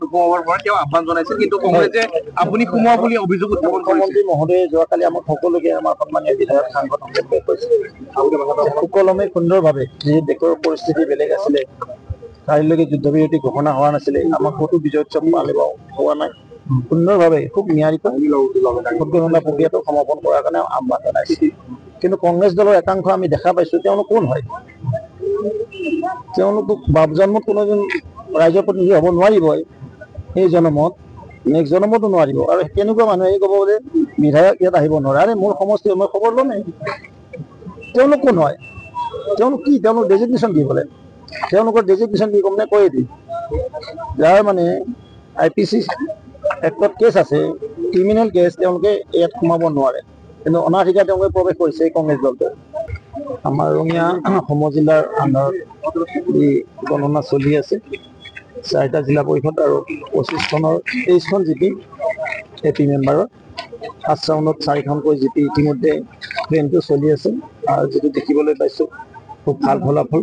নোসোমাবৰ পৰা তেওঁ আহ্বান জনাইছিল, কিন্তু কংগ্ৰেছে আপুনি সোমোৱা বুলি অভিযোগ উত্থাপন কৰিছে। মুখ্যমন্ত্ৰী মহোদয়ে যোৱাকালি আমাক সকলোকে আমাৰ সন্মানীয় বিধায়ক সাংসদ কৈছে সুকলমে সুন্দৰভাৱে যি দেশৰ পৰিস্থিতি বেলেগ আছিলে, কাইলৈকে যুদ্ধবিৰতি ঘোষণা হোৱা নাছিলে, আমাক ক'তো বিজয় উৎসৱ পালিব হোৱা নাই, সুন্দৰভাৱে খুব নিয়াৰিকৈ ভোট গণনা প্ৰক্ৰিয়াটো সমাপন কৰাৰ কাৰণে আহ্বান জনাইছে। কিন্তু কংগ্ৰেছ দলৰ একাংশ আমি দেখা পাইছো তেওঁলোক কোন হয়? তেওঁলোক বাপ জন্মত কোনো এজন ৰাইজৰ প্ৰতিনিধি হ'ব নোৱাৰিবই, সেই জন্মত নেক্সট জন্মতো নোৱাৰিব। আৰু তেনেকুৱা মানুহে ক'ব যে বিধায়ক ইয়াত আহিব নোৱাৰে। আৰে মোৰ সমষ্টি মই খবৰ ল'মেই। তেওঁলোক কোন হয়? তেওঁলোক কি? তেওঁলোক ডেজিগনেশ্যন দি বোলে, তেওঁলোকৰ ডেজিগনেশ্যন দি গম নে কৈ দি যাৰ মানে IPC এক্টত কেছ আছে, ক্ৰিমিনেল কেছ, তেওঁলোকে ইয়াত সোমাব নোৱাৰে। কিন্তু অনাধিকাৰ তেওঁলোকে প্ৰৱেশ কৰিছে এই কংগ্ৰেছ দলটো। আমাৰ ৰঙিয়া সমজিলাৰ আন্দাৰত যি গণনা চলি আছে, 4টা জিলা পৰিষদ আৰু 23খন জিপি এপি মেম্বাৰৰ 5 ৰাউণ্ডত 4খনকৈ জিপি ইতিমধ্যে ট্ৰেইনটো চলি আছে। আৰু যিটো দেখিবলৈ পাইছোঁ খুব ভাল ফলাফল,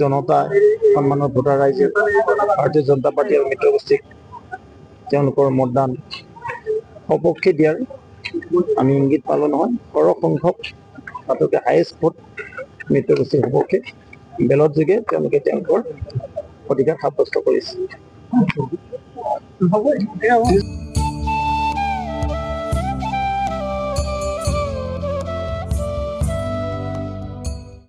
জনতা সন্মানৰ ভোটাৰ ৰাইজে ভাৰতীয় জনতা পাৰ্টি আৰু মিত্ৰগোষ্ঠীক তেওঁলোকৰ মতদান সপক্ষে দিয়াৰ আমি ইংগিত পালোঁ নহয়। সৰহ সংখ্যক তাতোকে হায়েষ্ট ভোট মিত্ৰগোষ্ঠীৰ সপক্ষে বেলত যোগে তেওঁলোকে তেওঁলোকৰ অধিকাৰ সাব্যস্ত কৰিছে।